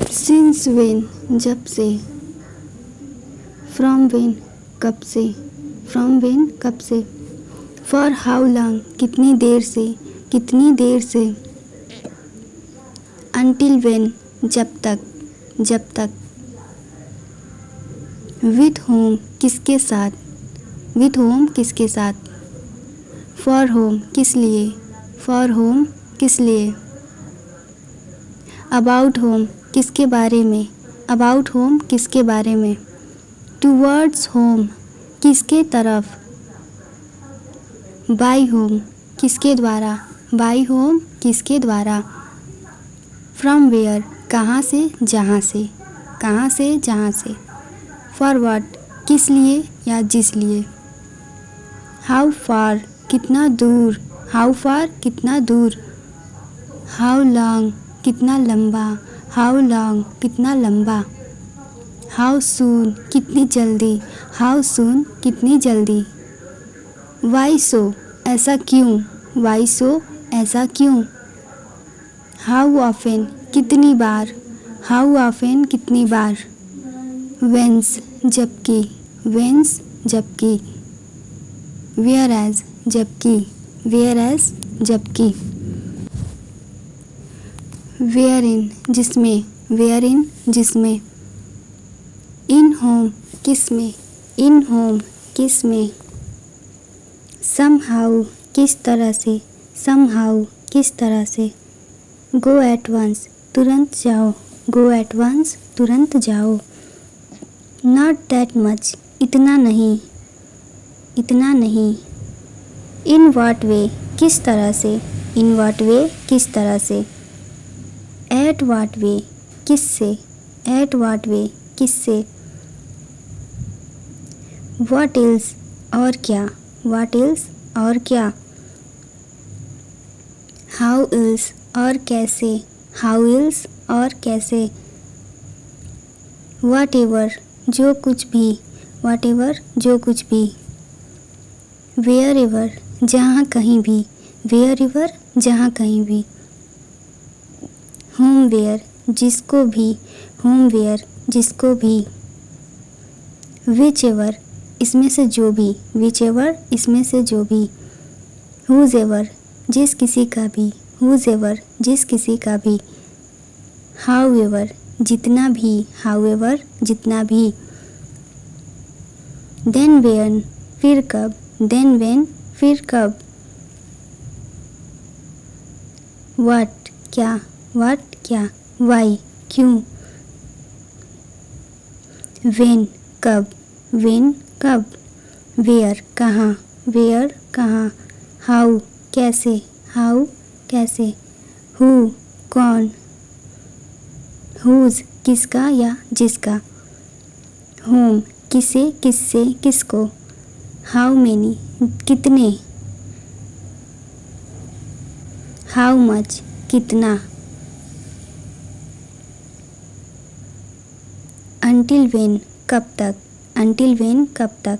Since when जब से, from when कब से, फ्रॉम वेन कब से, फॉर हाउ लॉन्ग कितनी देर से, कितनी देर से, अंटिल वेन जब तक, जब तक, विथ होम किसके साथ, विथ होम किसके साथ, फॉर होम किस लिए, फॉर होम किस लिए, अबाउट होम किसके बारे में, अबाउट होम किसके बारे में, टूवर्ड्स होम किसके तरफ, बाय होम किसके द्वारा, बाय होम किसके द्वारा, फ्रॉम वेयर कहाँ से जहाँ से, कहाँ से जहाँ से, फॉर व्हाट किस लिए या जिस लिए, हाउ फार कितना दूर, हाउ फार कितना दूर, हाउ लॉन्ग कितना लंबा, हाउ लॉन्ग कितना लंबा, हाउ सून कितनी जल्दी, हाउ सून कितनी जल्दी, वाई सो ऐसा क्यों, वाई सो ऐसा क्यों, हाउ ऑफन कितनी बार, हाउ ऑफन कितनी बार, वेंस जबकि, वेंस जबकि, वेयर एज जबकि, वेयर एज जबकि, वेयर इन जिसमें, वेयर इन जिसमें, इन होम किस में, इन होम किस में, समहाउ किस तरह से, समहाउ किस तरह से, गो एट वंस तुरंत जाओ, गो एट वंस तुरंत जाओ, नॉट दैट मच इतना नहीं, इतना नहीं, इन व्हाट वे किस तरह से, इन व्हाट वे किस तरह से, एट व्हाट वे किस से, एट व्हाट वे किस से, व्हाट एल्स और क्या, व्हाट एल्स और क्या, हाउ एल्स और कैसे, हाउ एल्स और कैसे, व्हाट एवर जो कुछ भी, व्हाट एवर जो कुछ भी, वेयर एवर जहाँ कहीं भी, वेयर एवर जहाँ कहीं भी, होम वेयर जिसको भी, होम वेयर जिसको भी, विच एवर इसमें से जो भी, विच एवर इसमें से जो भी, हुज एवर जिस किसी का भी, हुज एवर जिस किसी का भी, हाउ एवर जितना भी, हाउ एवर जितना भी, देन वेन फिर कब, देन वेन फिर कब, व्हाट क्या, व्हाट क्या, वाई क्यों, वेन कब, वेन कब, वेयर कहाँ, वेयर कहाँ, हाउ कैसे, हाउ कैसे, हु कौन, हुज किसका या जिसका, होम किसे किससे किसको, हाउ मेनी कितने, हाउ मच कितना, अंटिल वेन कब तक, अंटिल वेन कब तक,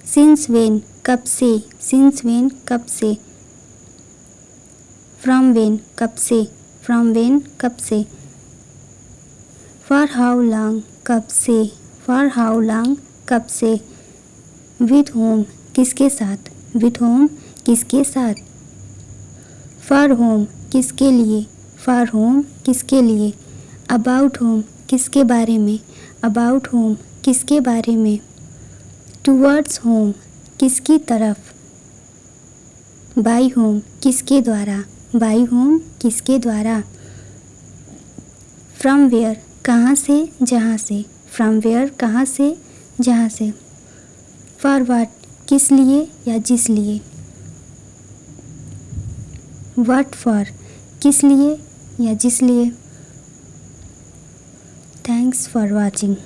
सिंस वेन कब से, सिंस वेन कब से, फ्रॉम वेन कब से, फ्रॉम वेन कब से, फॉर हाउ लॉन्ग कब से, फॉर हाउ लॉन्ग कब से, विथ होम किसके साथ, विथ होम किसके साथ, फॉर होम किसके लिए, फॉर होम किसके लिए, अबाउट होम किसके बारे में, अबाउट होम किसके बारे में, टूवर्ड्स होम किसकी तरफ, बाय होम किसके द्वारा, बाय होम किसके द्वारा, फ्रॉम वेयर कहाँ से जहाँ से, फ्रॉम वेयर कहाँ से जहाँ से, फॉर व्हाट किस लिए या जिस लिए, व्हाट फॉर किस लिए या जिस लिए। Thanks for watching.